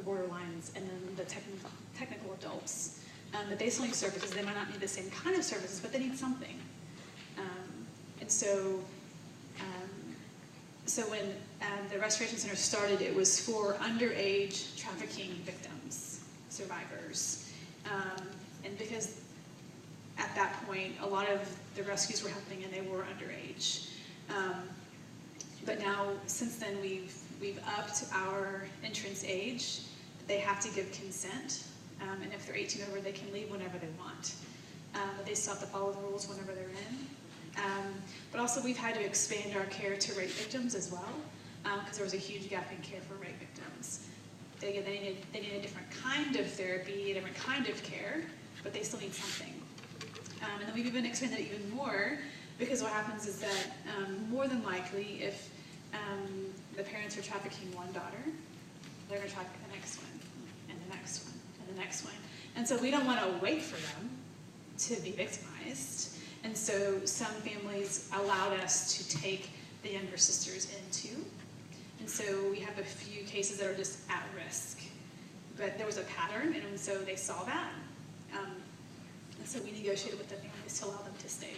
the borderlines, and then the technical adults. But they still need services. They might not need the same kind of services, but they need something. And so when the Restoration Center started, it was for underage trafficking victims, survivors. And because at that point, a lot of the rescues were happening and they were underage. But now, since then, we've upped our entrance age. They have to give consent, and if they're 18 over, they can leave whenever they want. But they still have to follow the rules whenever they're in. But also, we've had to expand our care to rape victims as well, because there was a huge gap in care for rape victims. They need a different kind of therapy, a different kind of care, but they still need something. And then we've even expanded it even more, because what happens is that more than likely, if the parents are trafficking one daughter, they're going to traffic the next one, and the next one, and the next one. And so we don't want to wait for them to be victimized. And so some families allowed us to take the younger sisters in too. And so we have a few cases that are just at risk. But there was a pattern, and so they saw that. And so we negotiated with the families to allow them to stay,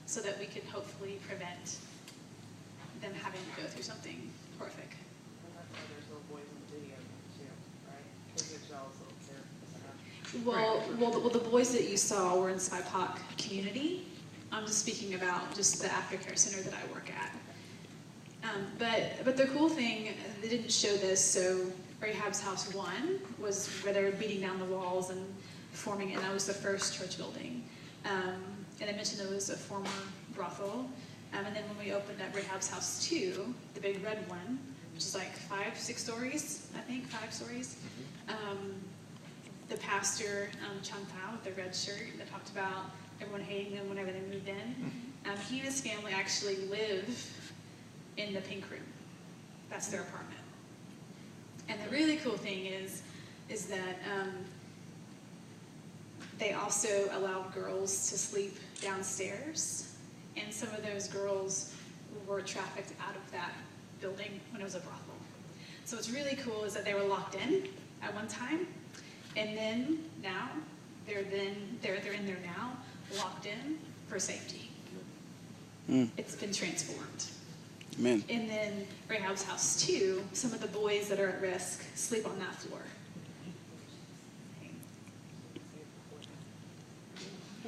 so that we could hopefully prevent them having to go through something horrific. And that's why there's little boys in the video too, right? Because they're jealous of their Well, the boys that you saw were in SPIPOC community. I'm just speaking about just the aftercare center that I work at. But the cool thing, they didn't show this, so Rahab's House 1 was where they were beating down the walls and forming it, and that was the first church building. And I mentioned it was a former brothel. And then when we opened up Rahab's House 2, the big red one, which is like 5-6 stories, I think, 5 stories, the pastor, Chantal, with the red shirt, that talked about everyone hating them whenever they moved in, he and his family actually live in the pink room. That's their apartment. And the really cool thing is that they also allowed girls to sleep downstairs, and some of those girls were trafficked out of that building when it was a brothel. So what's really cool is that they were locked in at one time, and then now they're in there now, locked in for safety. It's been transformed. Amen. And then Rahab's House 2, some of the boys that are at risk sleep on that floor.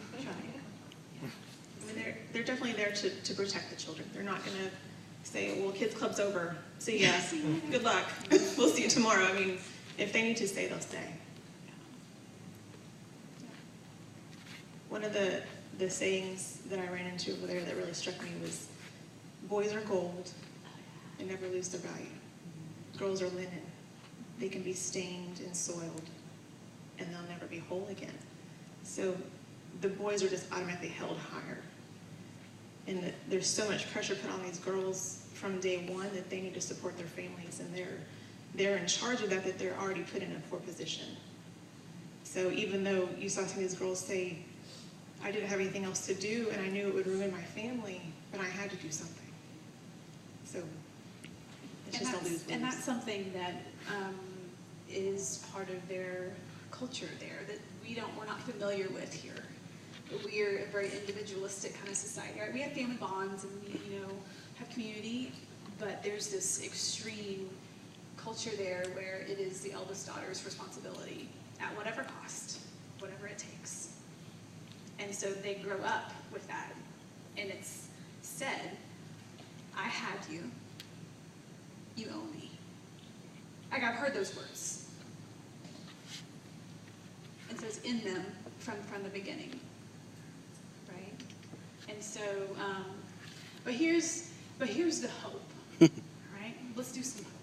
I mean, they're definitely there to protect the children. They're not going to say, well, kids club's over. See ya. Good luck. We'll see you tomorrow. I mean, if they need to stay, they'll stay. One of the sayings that I ran into over there that really struck me was, boys are gold and never lose their value. Girls are linen. They can be stained and soiled, and they'll never be whole again. So the boys are just automatically held higher. And there's so much pressure put on these girls from day one that they need to support their families, and they're in charge of that they're already put in a poor position. So even though you saw some of these girls say, I didn't have anything else to do, and I knew it would ruin my family, but I had to do something. So it's just a lose-lose. And that's something that is part of their culture there that we're not familiar with here. We're a very individualistic kind of society, right? We have family bonds and we, have community, but there's this extreme culture there where it is the eldest daughter's responsibility at whatever cost, whatever it takes. And so they grow up with that, and it's said, I had you, you own me. Like, I've heard those words. And so it's in them from the beginning, right? And so, but here's the hope, right? Let's do some hope.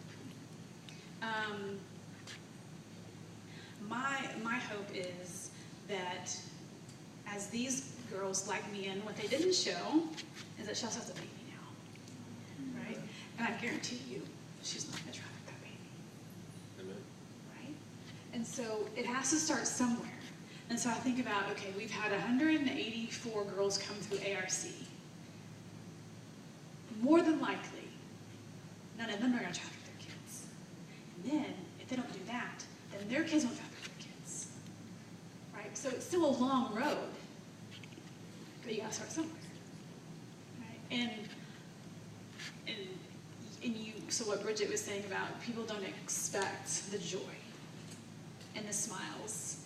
My hope is that as these girls like me, and what they didn't show is that she also has a baby now, right? And I guarantee you, she's not going to traffic that baby. Amen. Right? And so it has to start somewhere. And so I think about, okay, we've had 184 girls come through ARC. More than likely, none of them are going to traffic their kids. And then, if they don't do that, and their kids won't have their kids, right? So it's still a long road, but you gotta start somewhere, right? And you, so what Bridget was saying about people don't expect the joy and the smiles.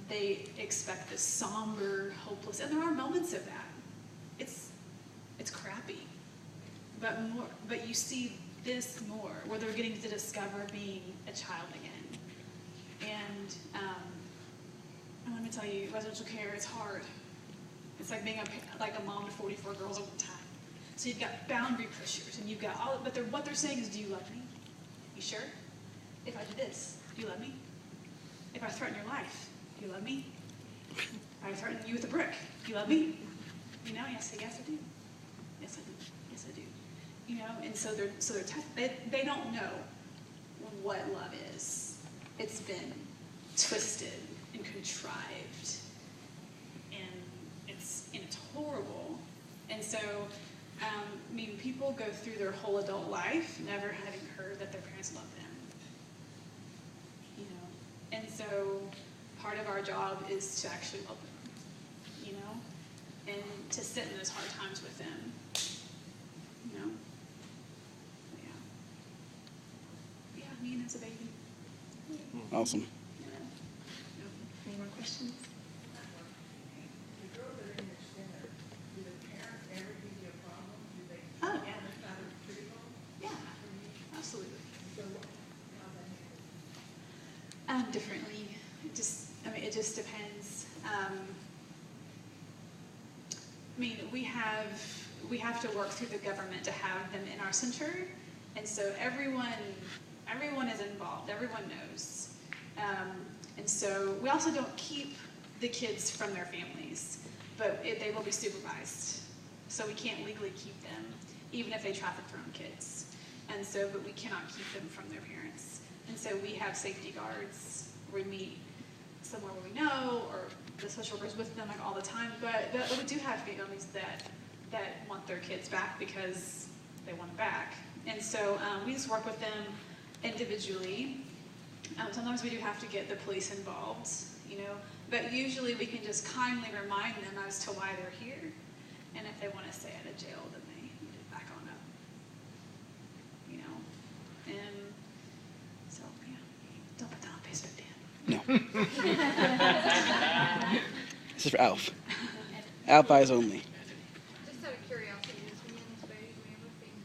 They expect the somber, hopeless, and there are moments of that. It's crappy, but you see this more, where they're getting to discover being a child again. And let me tell you, residential care is hard. It's like being a mom to 44 girls all the time. So you've got boundary pushers, and you've got but what they're saying is, do you love me? You sure? If I do this, do you love me? If I threaten your life, do you love me? If I threaten you with a brick, do you love me? You know, yes, I do. Yes, I do. Yes, I do. You know, and so they're tough. They don't know what love is. It's been twisted and contrived, and it's horrible. And so, I mean, people go through their whole adult life never having heard that their parents love them. You know, and so part of our job is to actually love them. You know, and to sit in those hard times with them. You know. Yeah, me and as a baby. Awesome. Any more questions? The girls that are in your center, do the parents ever give you a problem? Do they? Oh, Yeah. That's not critical? Yeah, absolutely. So how's that handled? Differently. It just depends. I mean, we have to work through the government to have them in our center, and so everyone is involved. Everyone knows, and so we also don't keep the kids from their families, but they will be supervised. So we can't legally keep them, even if they traffic their own kids. And so, but we cannot keep them from their parents. And so we have safety guards. We meet somewhere where we know, or the social workers with them like all the time. But we do have families that want their kids back because they want them back. And so we just work with them individually. Sometimes we do have to get the police involved, you know. But usually we can just kindly remind them as to why they're here. And if they want to stay out of jail, then they need to back on up. You know? And so, yeah. Don't put that on Facebook, Dan. No. This is for Alf. Alf eyes only. Just out of curiosity, is Rhiannon's baby everything?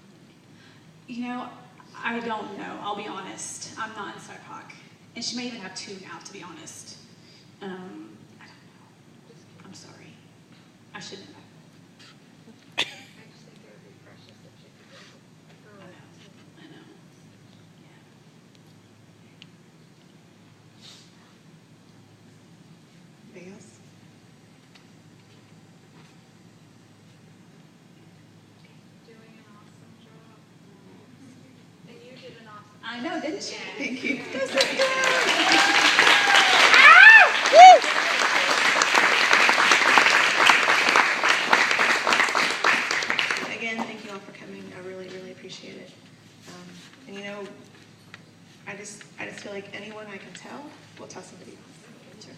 You know, I don't know. I'll be honest. I'm not in SIPOC. And she may even have two now, to be honest. I don't know. I'm sorry. I shouldn't have. I just think it would be precious if she could raise a girl. I know. Yeah. Anybody else? Doing an awesome job. And you did an awesome I know, didn't she? Thank you. Again, thank you all for coming. I really, really appreciate it. And you know, I just feel like anyone I can tell will tell somebody else. Sure.